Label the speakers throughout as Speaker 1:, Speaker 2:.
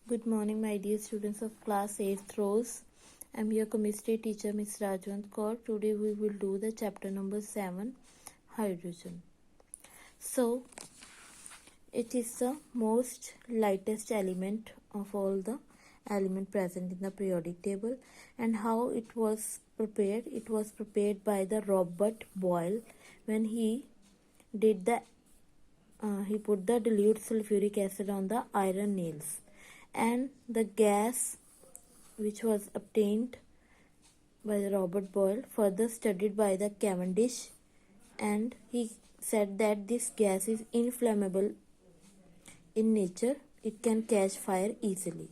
Speaker 1: Good morning, my dear students of class 8th rows. I'm your chemistry teacher, Miss Rajwantkaur. Today we will do the chapter number 7, hydrogen. So, it is the most lightest element of all the elements present in the periodic table. And how it was prepared? It was prepared by the Robert Boyle when he did the he put the dilute sulfuric acid on the iron nails, and the gas which was obtained by the Robert Boyle further studied by the Cavendish, and he said that this gas is inflammable in nature. It can catch fire easily.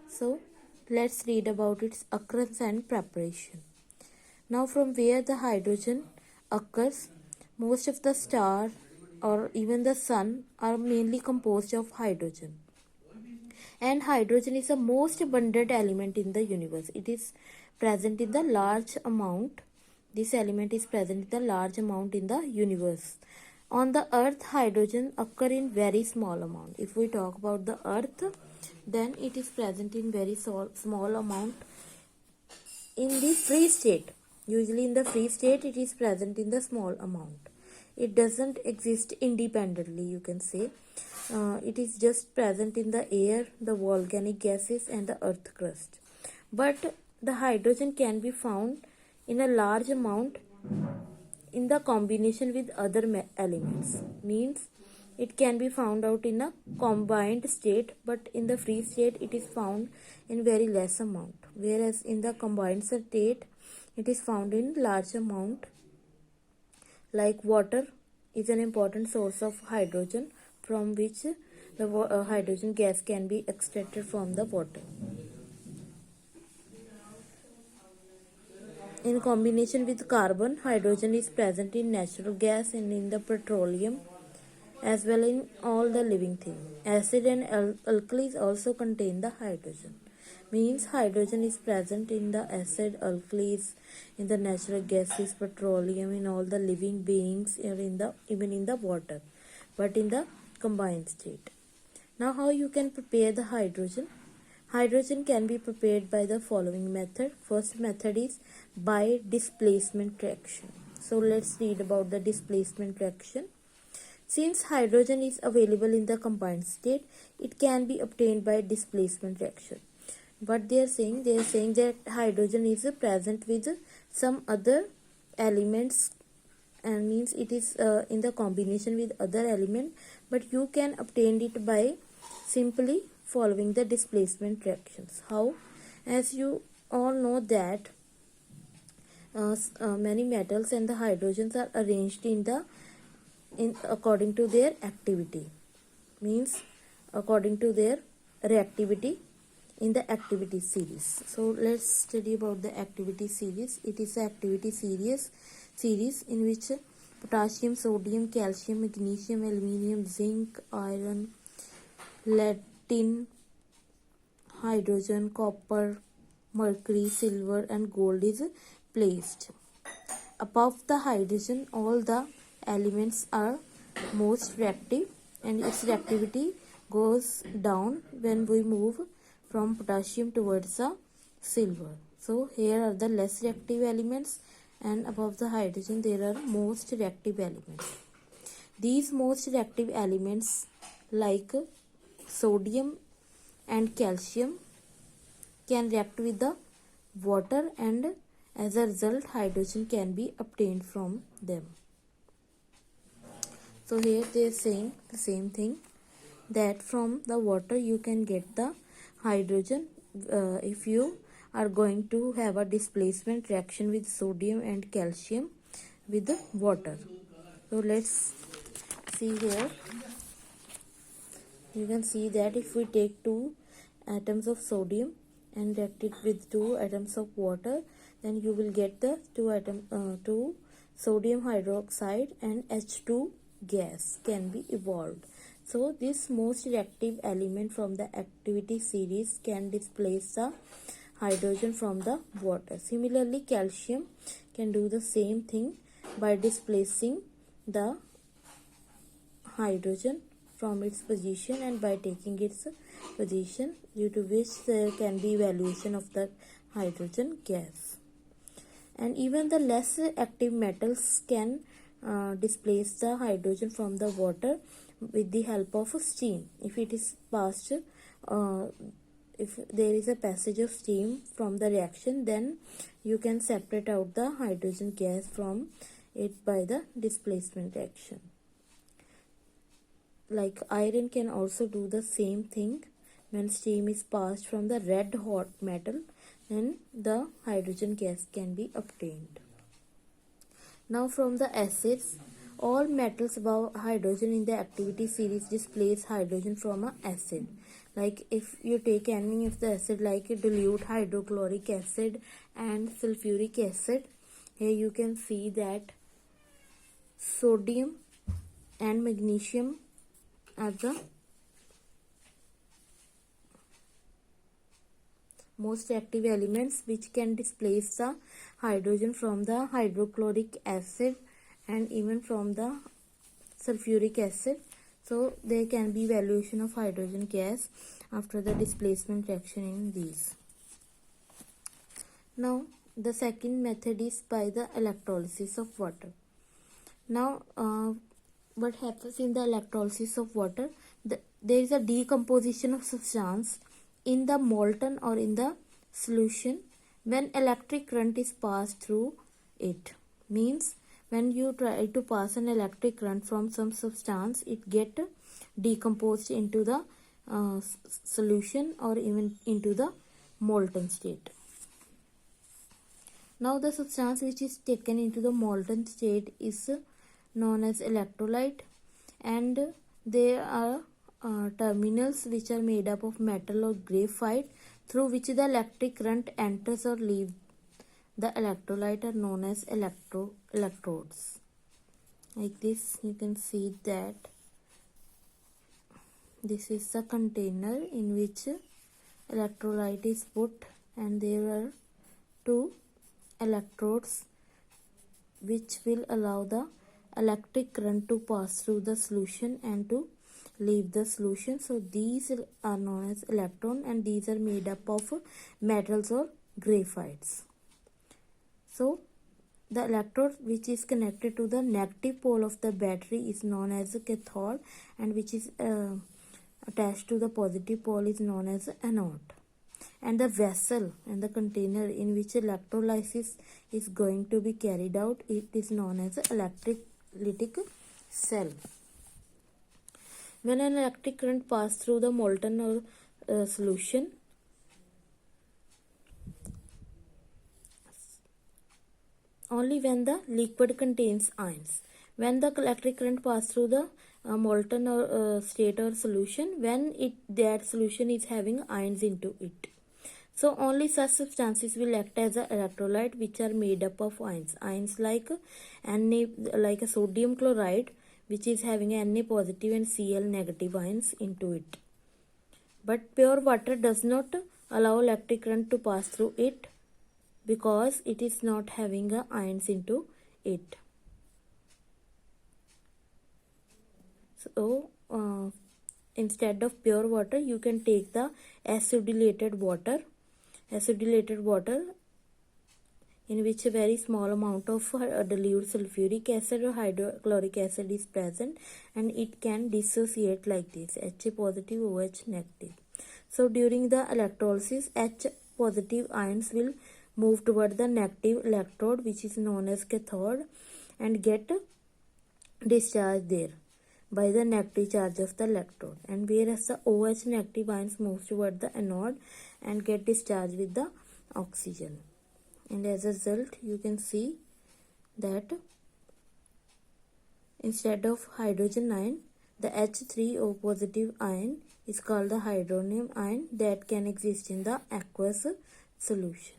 Speaker 1: So let's read about its occurrence and preparation. Now, from where the hydrogen occurs, most of the stars or even the sun are mainly composed of hydrogen. And hydrogen is the most abundant element in the universe. It is present in the large amount. This element is present in the large amount in the universe. On the earth, hydrogen occur in very small amount. If we talk about the earth, then it is present in very small amount in the free state. Usually in the free state, it is present in the small amount. It doesn't exist independently, you can say. It is just present in the air, the volcanic gases, and the earth crust. But the hydrogen can be found in a large amount in the combination with other elements. Means it can be found out in a combined state, but in the free state it is found in very less amount. Whereas in the combined state, it is found in large amount. Like water is an important source of hydrogen, from which the hydrogen gas can be extracted from the water. In combination with carbon, hydrogen is present in natural gas and in the petroleum, as well in all the living things. Acid and alkalis also contain the hydrogen. Means hydrogen is present in the acid, alkalis, in the natural gases, petroleum, in all the living beings, or even in the water, but in the combined state. Now, how you can prepare the hydrogen? Hydrogen can be prepared by the following method. First method is by displacement reaction. So let's read about the displacement reaction. Since hydrogen is available in the combined state, it can be obtained by displacement reaction. What they are saying that hydrogen is present with some other elements, and means it is in the combination with other element, but you can obtain it by simply following the displacement reactions. How? As you all know that many metals and the hydrogens are arranged in according to their activity, means according to their reactivity in the activity series. So let's study about the activity series. It is an activity series in which potassium, sodium, calcium, magnesium, aluminium, zinc, iron, lead, tin, hydrogen, copper, mercury, silver, and gold is placed. Above the hydrogen, all the elements are most reactive, and its reactivity goes down when we move from potassium towards the silver. So here are the less reactive elements, and above the hydrogen there are most reactive elements. These most reactive elements like sodium and calcium can react with the water, and as a result hydrogen can be obtained from them. So here they are saying the same thing, that from the water you can get the hydrogen if you are going to have a displacement reaction with sodium and calcium with the water. So let's see here. You can see that if we take 2 atoms of sodium and react it with 2 atoms of water, then you will get the 2 sodium hydroxide and H2 gas can be evolved. So this most reactive element from the activity series can displace the hydrogen from the water. Similarly, calcium can do the same thing by displacing the hydrogen from its position and by taking its position, due to which there can be evaluation of the hydrogen gas. And even the less active metals can displace the hydrogen from the water with the help of steam. If it is passed, if there is a passage of steam from the reaction, then you can separate out the hydrogen gas from it by the displacement reaction. Like iron can also do the same thing. When steam is passed from the red hot metal, then the hydrogen gas can be obtained. Now from the acids, all metals above hydrogen in the activity series displace hydrogen from an acid. Like if you take any of the acid like dilute hydrochloric acid and sulfuric acid, here you can see that sodium and magnesium are the most active elements which can displace the hydrogen from the hydrochloric acid and even from the sulfuric acid. So there can be evaluation of hydrogen gas after the displacement reaction in these. Now the second method is by the electrolysis of water. Now what happens in the electrolysis of water? There is a decomposition of substance in the molten or in the solution when electric current is passed through it. Means when you try to pass an electric current from some substance, it get decomposed into the solution or even into the molten state. Now the substance which is taken into the molten state is known as electrolyte, and there are terminals which are made up of metal or graphite through which the electric current enters or leaves. The electrolyte are known as electrodes. Like this, you can see that this is the container in which electrolyte is put, and there are two electrodes which will allow the electric current to pass through the solution and to leave the solution. So these are known as electron, and these are made up of metals or graphites. So the electrode which is connected to the negative pole of the battery is known as a cathode, and which is attached to the positive pole is known as anode. And the vessel and the container in which electrolysis is going to be carried out, it is known as electrolytic cell. When an electric current passes through the molten or solution, only when the liquid contains ions. When the electric current passes through the molten or state or solution, when that solution is having ions into it. So only such substances will act as an electrolyte which are made up of ions. Ions like a sodium chloride, which is having Na positive and Cl negative ions into it. But pure water does not allow electric current to pass through it because it is not having ions into it. So instead of pure water, you can take the acidilated water in which a very small amount of dilute sulfuric acid or hydrochloric acid is present, and it can dissociate like this: Ha positive, OH negative. So during the electrolysis, H positive ions will move toward the negative electrode, which is known as cathode, and get discharged there by the negative charge of the electrode, and whereas the OH negative ions move toward the anode and get discharged with the oxygen. And as a result, you can see that instead of hydrogen ion, the H3O positive ion is called the hydronium ion that can exist in the aqueous solution.